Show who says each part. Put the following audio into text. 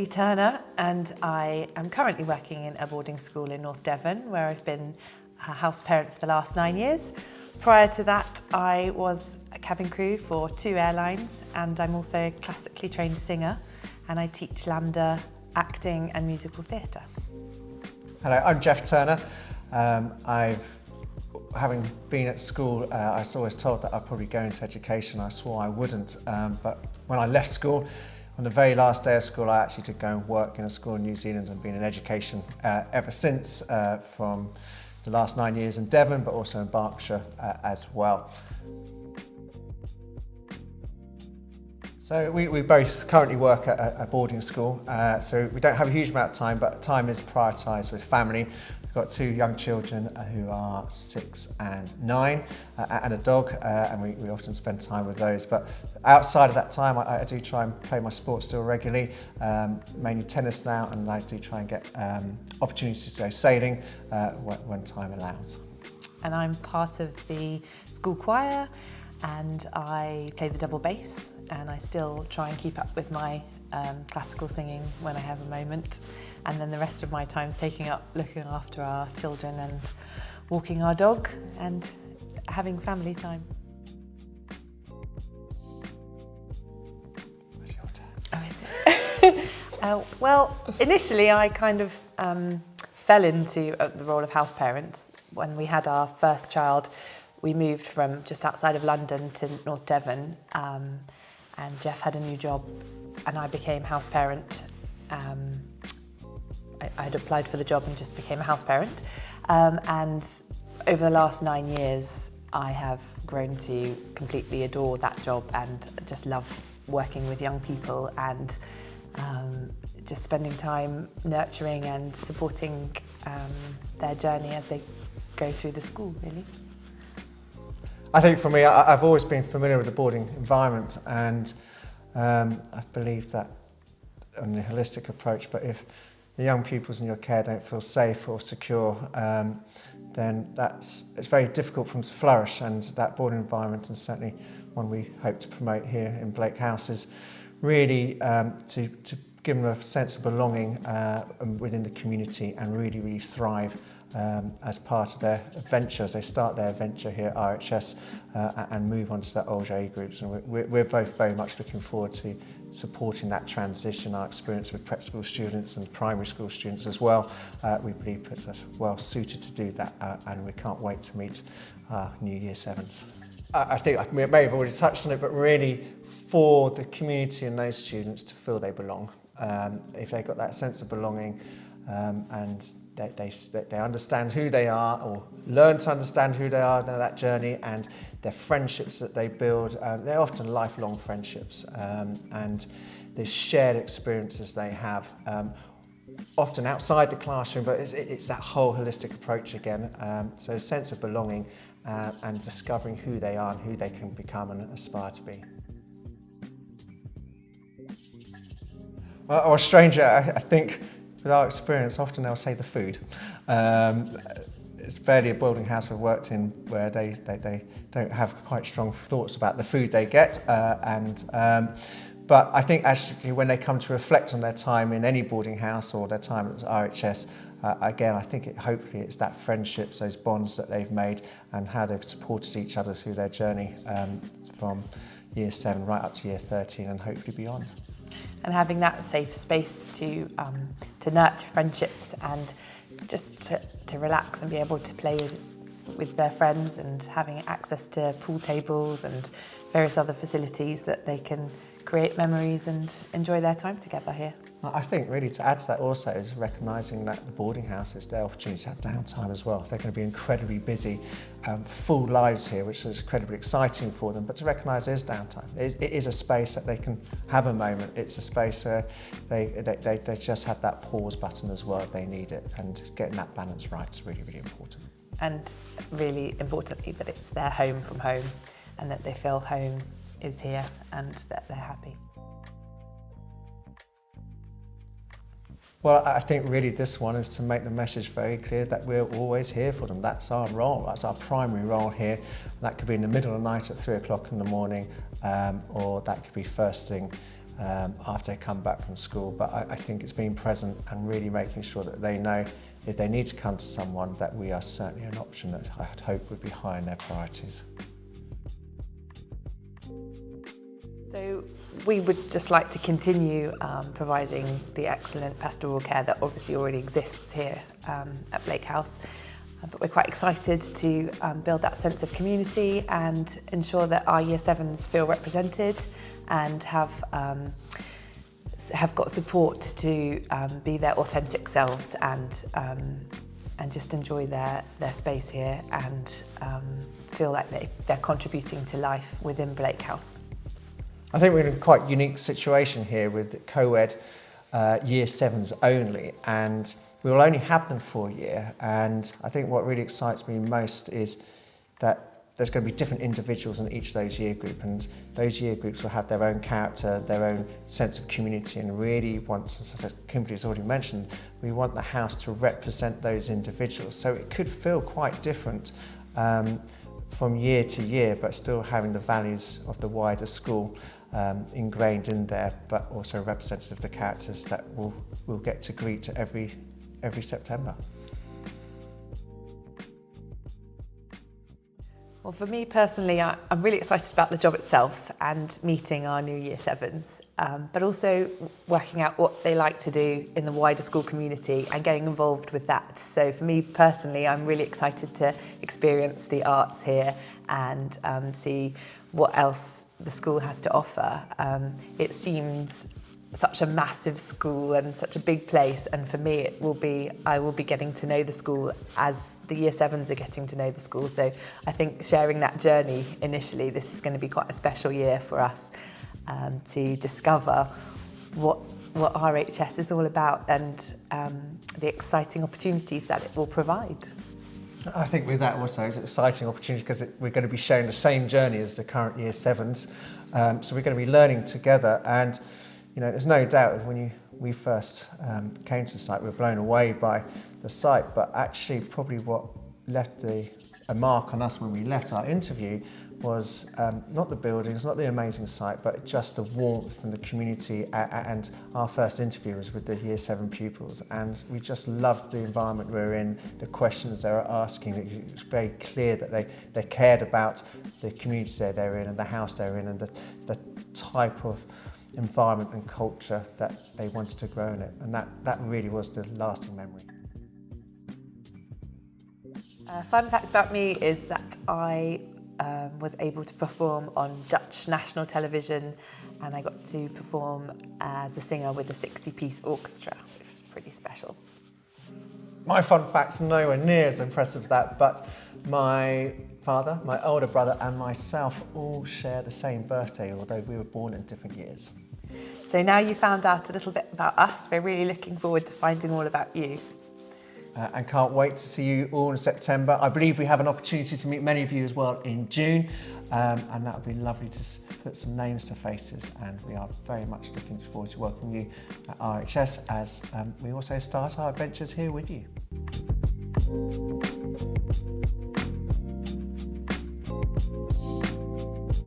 Speaker 1: Julie Turner, and I am currently working in a boarding school in North Devon, where I've been a house parent for the last 9 years. Prior to that, I was a cabin crew for 2 airlines, and I'm also a classically trained singer, and I teach LAMDA, acting and musical theatre.
Speaker 2: Hello, I'm Jeff Turner. Having been at school, I was always told that I'd probably go into education. I swore I wouldn't, but when I left school, on the very last day of school, I actually did go and work in a school in New Zealand and been in education ever since, from the last 9 years in Devon, but also in Berkshire as well. So we both currently work at a boarding school, so we don't have a huge amount of time, but time is prioritised with family. We've got 2 young children who are 6 and 9, and a dog, and we often spend time with those. But outside of that time, I do try and play my sport still regularly, mainly tennis now, and I do try and get opportunities to go sailing when time allows.
Speaker 1: And I'm part of the school choir, and I play the double bass, and I still try and keep up with my classical singing when I have a moment, and then the rest of my time's taking up looking after our children and walking our dog and having family time.
Speaker 2: That's your turn.
Speaker 1: Oh, is it? Well, initially I kind of fell into the role of house parent. When we had our first child, we moved from just outside of London to North Devon, and Jeff had a new job and I became house parent. I had applied for the job and just became a house parent. And over the last 9 years, I have grown to completely adore that job and just love working with young people and just spending time nurturing and supporting their journey as they go through the school, really.
Speaker 2: I think for me, I've always been familiar with the boarding environment, and I believe that on the holistic approach, but if the young pupils in your care don't feel safe or secure, then it's very difficult for them to flourish, and that boarding environment, and certainly one we hope to promote here in Blake House, is really to give them a sense of belonging within the community and really thrive as part of their adventure, as they start their adventure here at RHS and move on to their older age groups. And we're both very much looking forward to supporting that transition. Our experience with prep school students and primary school students as well, we believe puts us well suited to do that, and we can't wait to meet our new Year 7s. I think I may have already touched on it, but really for the community and those students to feel they belong. If they've got that sense of belonging, and they understand who they are, or learn to understand who they are in that journey, and their friendships that they build, they're often lifelong friendships, and the shared experiences they have, often outside the classroom, but it's that whole holistic approach again. So a sense of belonging and discovering who they are and who they can become and aspire to be. Or a stranger, I think, with our experience, often they'll say the food. It's barely a boarding house we've worked in where they don't have quite strong thoughts about the food they get. But I think actually when they come to reflect on their time in any boarding house or their time at RHS, again, I think hopefully it's that friendships, those bonds that they've made and how they've supported each other through their journey from Year 7 right up to Year 13 and hopefully beyond.
Speaker 1: And having that safe space to nurture friendships and just to relax and be able to play with their friends, and having access to pool tables and various other facilities that they can create memories and enjoy their time together here.
Speaker 2: I think really to add to that also is recognising that the boarding house is their opportunity to have downtime as well. They're going to be incredibly busy, full lives here, which is incredibly exciting for them, but to recognise there is downtime. It is a space that they can have a moment. It's a space where they just have that pause button as well if they need it, and getting that balance right is really important.
Speaker 1: And really importantly that it's their home from home, and that they feel home is here and that they're happy.
Speaker 2: Well, I think really this one is to make the message very clear that we're always here for them. That's our role, that's our primary role here. That could be in the middle of the night at 3 o'clock in the morning, or that could be first thing after they come back from school. But I think it's being present and really making sure that they know if they need to come to someone, that we are certainly an option that I'd hope would be high in their priorities.
Speaker 1: So we would just like to continue providing the excellent pastoral care that obviously already exists here at Blake House. But we're quite excited to build that sense of community and ensure that our Year 7s feel represented and have got support to be their authentic selves and just enjoy their space here and feel like they're contributing to life within Blake House.
Speaker 2: I think we're in a quite unique situation here with co-ed Year 7s only, and we will only have them for a year. And I think what really excites me most is that there's going to be different individuals in each of those year groups, and those year groups will have their own character, their own sense of community, and really want, as Kimberly's already mentioned, we want the house to represent those individuals. So it could feel quite different from year to year, but still having the values of the wider school ingrained in there, but also representative of the characters that we'll get to greet every September.
Speaker 1: Well, for me personally, I'm really excited about the job itself and meeting our new Year 7s, but also working out what they like to do in the wider school community and getting involved with that. So for me personally, I'm really excited to experience the arts here and see what else the school has to offer. It seems such a massive school and such a big place, and for me I will be getting to know the school as the Year 7s are getting to know the school. So I think sharing that journey initially, this is going to be quite a special year for us to discover what RHS is all about and the exciting opportunities that it will provide.
Speaker 2: I think with that also it's an exciting opportunity because we're going to be sharing the same journey as the current Year 7s. So we're going to be learning together, and you know, there's no doubt when we first came to the site, we were blown away by the site, but actually probably what left a mark on us when we left our interview was not the buildings, not the amazing site, but just the warmth and the community. And our first interview was with the Year 7 pupils, and we just loved the environment we were in, the questions they were asking. It was very clear that they cared about the community they're in and the house they're in and the type of environment and culture that they wanted to grow in it, and that really was the lasting memory.
Speaker 1: Fun fact about me is that I was able to perform on Dutch national television, and I got to perform as a singer with a 60-piece orchestra, which was pretty special.
Speaker 2: My fun fact's nowhere near as impressive as that, but my father, my older brother and myself all share the same birthday, although we were born in different years.
Speaker 1: So now you found out a little bit about us, we're really looking forward to finding all about you.
Speaker 2: And can't wait to see you all in September. I believe we have an opportunity to meet many of you as well in June, and that would be lovely to put some names to faces, and we are very much looking forward to welcoming you at RHS as we also start our adventures here with you.